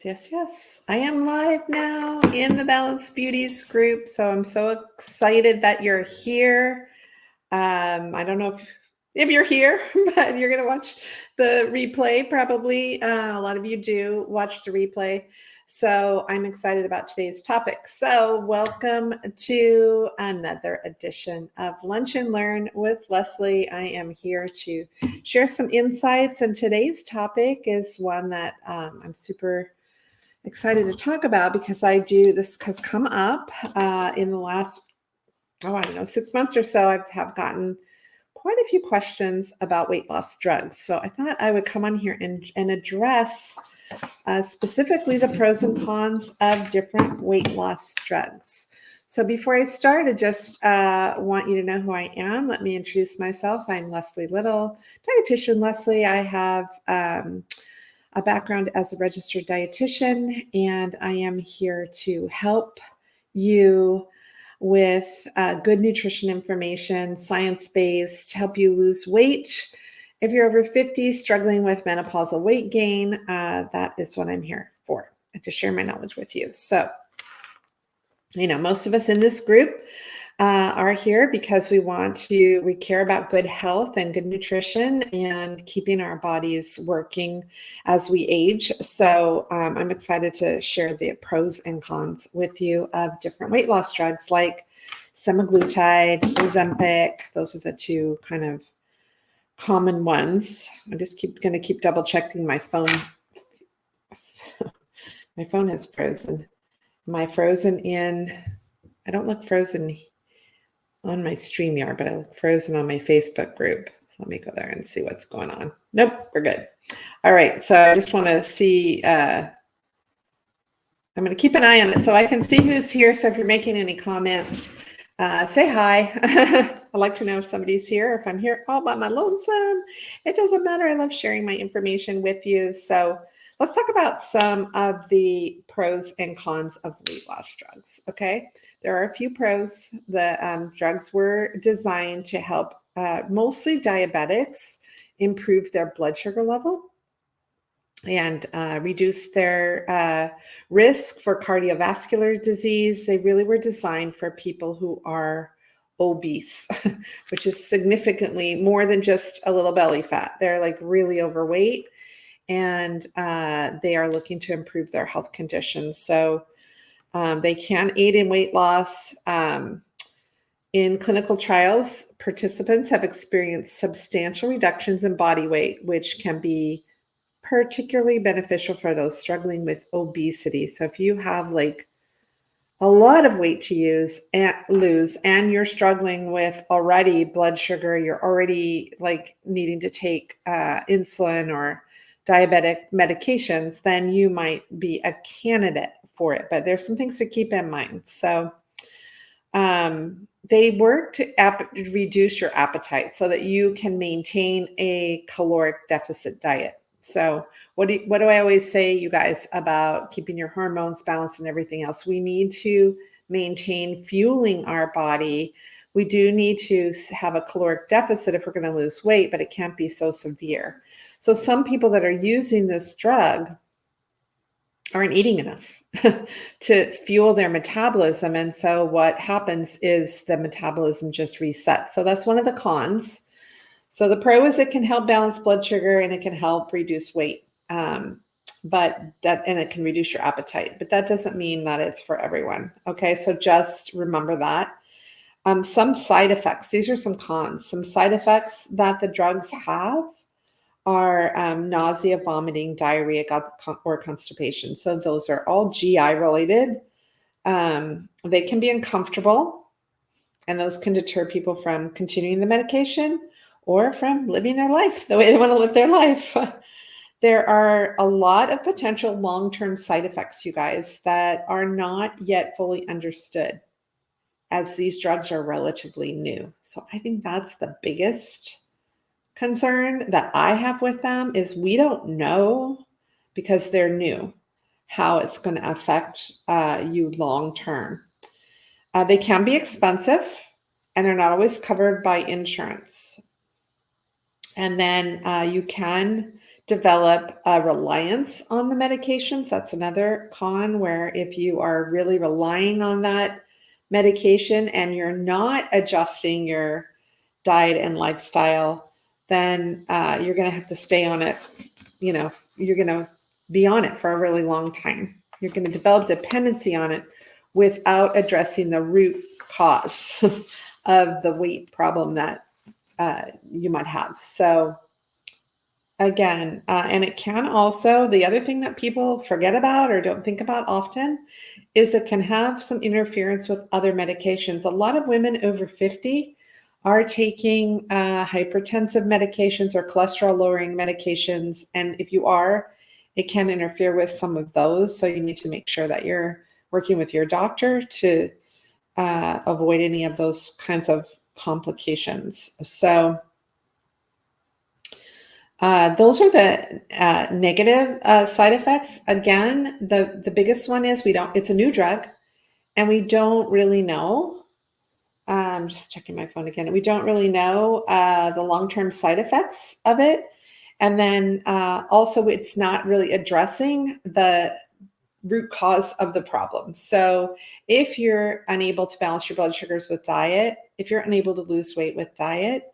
Yes. I am live now in the Balanced Beauties group. So I'm so excited that you're here. I don't know if you're here, but you're going to watch the replay probably. A lot of you do watch the replay. So I'm excited about today's topic. So welcome to another edition of Lunch and Learn with Leslie. I am here to share some insights. And today's topic is one that I'm super excited to talk about because this has come up in the last, 6 months or so. I have gotten quite a few questions about weight loss drugs. So I thought I would come on here and address specifically the pros and cons of different weight loss drugs. So before I start, I just want you to know who I am. Let me introduce myself. I'm Leslie Little, dietitian Leslie. I have a background as a registered dietitian, and I am here to help you with good nutrition information, science-based, to help you lose weight. If you're over 50, struggling with menopausal weight gain, that is what I'm here for, to share my knowledge with you. So, most of us in this group are here because we care about good health and good nutrition and keeping our bodies working as we age. So I'm excited to share the pros and cons with you of different weight loss drugs like semaglutide, Ozempic. Those are the two kind of common ones. I'm just going to keep double checking my phone. My phone has frozen. Am I frozen in? I don't look frozen on my StreamYard, but I look frozen on my Facebook group. So let me go there and see what's going on. Nope, we're good. All right, so I just want to see, I'm going to keep an eye on it so I can see who's here. So if you're making any comments, say hi. I'd like to know if somebody's here, if I'm here all by my lonesome. It doesn't matter. I love sharing my information with you. So let's talk about some of the pros and cons of weight loss drugs, okay? There are a few pros. The drugs were designed to help mostly diabetics improve their blood sugar level and reduce their risk for cardiovascular disease. They really were designed for people who are obese, which is significantly more than just a little belly fat. They're like really overweight, and they are looking to improve their health conditions. So they can aid in weight loss. In clinical trials, participants have experienced substantial reductions in body weight, which can be particularly beneficial for those struggling with obesity. So if you have like a lot of weight to lose, and you're struggling with already blood sugar, you're already like needing to take insulin or diabetic medications, then you might be a candidate for it. But there's some things to keep in mind. So they work to reduce your appetite so that you can maintain a caloric deficit diet. So what do I always say, you guys, about keeping your hormones balanced and everything else? We need to maintain fueling our body. We do need to have a caloric deficit if we're going to lose weight, but it can't be so severe. So some people that are using this drug aren't eating enough to fuel their metabolism. And so what happens is the metabolism just resets. So that's one of the cons. So the pro is it can help balance blood sugar and it can help reduce weight. And it can reduce your appetite, but that doesn't mean that it's for everyone. Okay. So just remember that. Some side effects, these are some cons. Some side effects that the drugs have are nausea, vomiting, diarrhea, or constipation. So those are all GI related. They can be uncomfortable, and those can deter people from continuing the medication or from living their life the way they want to live their life. There are a lot of potential long-term side effects, you guys, that are not yet fully understood, as these drugs are relatively new. So I think that's the biggest concern that I have with them, is we don't know, because they're new, how it's going to affect you long term. They can be expensive, and they're not always covered by insurance. And then you can develop a reliance on the medications. That's another con, where if you are really relying on that medication and you're not adjusting your diet and lifestyle, then you're going to have to stay on it. You're going to be on it for a really long time. You're going to develop dependency on it without addressing the root cause of the weight problem that you might have. So again, and it can also, the other thing that people forget about or don't think about often is it can have some interference with other medications. A lot of women over 50 are taking hypertensive medications or cholesterol lowering medications. And if you are, it can interfere with some of those. So you need to make sure that you're working with your doctor to avoid any of those kinds of complications. So those are the negative side effects. Again, the biggest one is it's a new drug and we don't really know. I'm just checking my phone again. We don't really know the long-term side effects of it. And then also it's not really addressing the root cause of the problem. So if you're unable to balance your blood sugars with diet, if you're unable to lose weight with diet,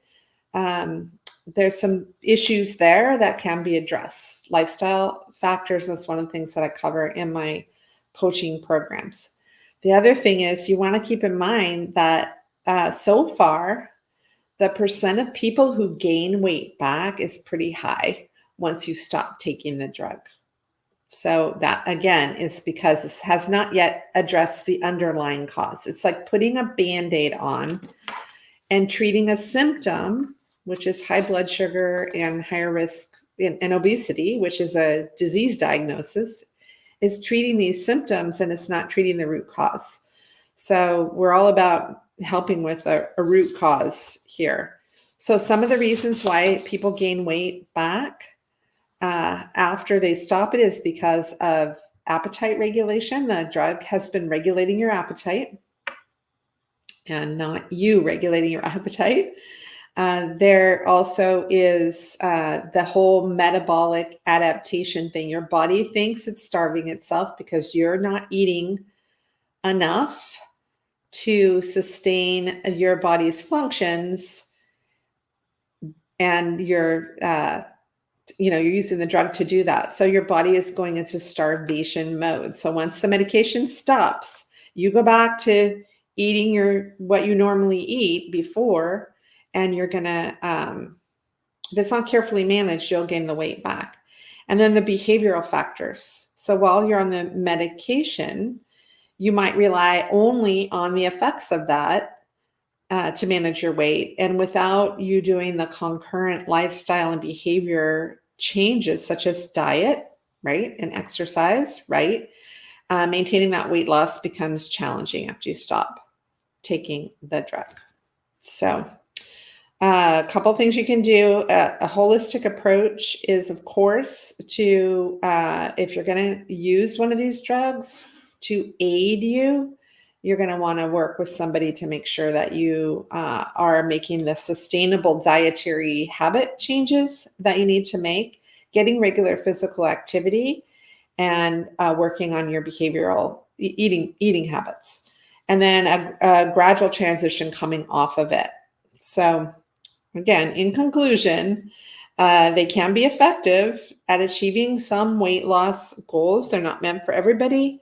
there's some issues there that can be addressed. Lifestyle factors is one of the things that I cover in my coaching programs. The other thing is you want to keep in mind that so far, the percent of people who gain weight back is pretty high once you stop taking the drug. So that, again, is because this has not yet addressed the underlying cause. It's like putting a Band-Aid on and treating a symptom, which is high blood sugar and higher risk and obesity, which is a disease diagnosis, is treating these symptoms and it's not treating the root cause. So we're all about helping with a root cause here. So some of the reasons why people gain weight back after they stop it is because of appetite regulation. The drug has been regulating your appetite and not you regulating your appetite. There also is the whole metabolic adaptation thing. Your body thinks it's starving itself because you're not eating enough to sustain your body's functions, and you're using the drug to do that. So your body is going into starvation mode. So once the medication stops, you go back to eating what you normally eat before, and you're gonna, if it's not carefully managed, you'll gain the weight back. And then the behavioral factors. So while you're on the medication, you might rely only on the effects of that to manage your weight, and without you doing the concurrent lifestyle and behavior changes such as diet, right, and exercise, right, maintaining that weight loss becomes challenging after you stop taking the drug. So a couple of things you can do. A holistic approach is, of course, to if you're going to use one of these drugs to aid you, you're going to want to work with somebody to make sure that you are making the sustainable dietary habit changes that you need to make, getting regular physical activity, and working on your behavioral eating habits, and then a gradual transition coming off of it. So again, in conclusion, they can be effective at achieving some weight loss goals. They're not meant for everybody.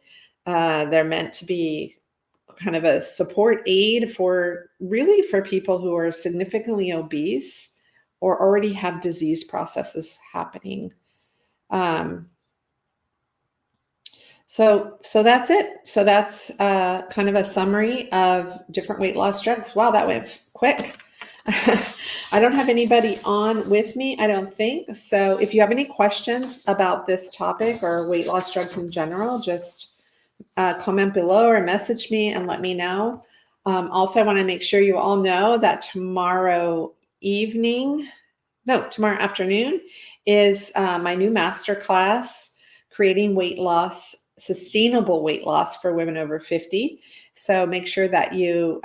They're meant to be kind of a support aid for people who are significantly obese or already have disease processes happening. So that's it. So that's kind of a summary of different weight loss drugs. Wow, that went quick. I don't have anybody on with me, I don't think. So if you have any questions about this topic or weight loss drugs in general, just comment below or message me and let me know. Also, I want to make sure you all know that tomorrow afternoon is my new masterclass, Creating Weight Loss, Sustainable Weight Loss for Women Over 50. So make sure that you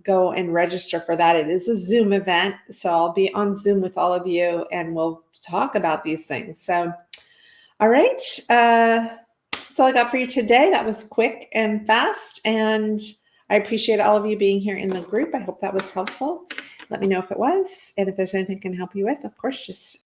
go and register for that. It is a Zoom event, so I'll be on Zoom with all of you, and we'll talk about these things. So, all right, that's all I got for you today. That was quick and fast, and I appreciate all of you being here in the group. I hope that was helpful. Let me know if it was, and if there's anything I can help you with, of course, just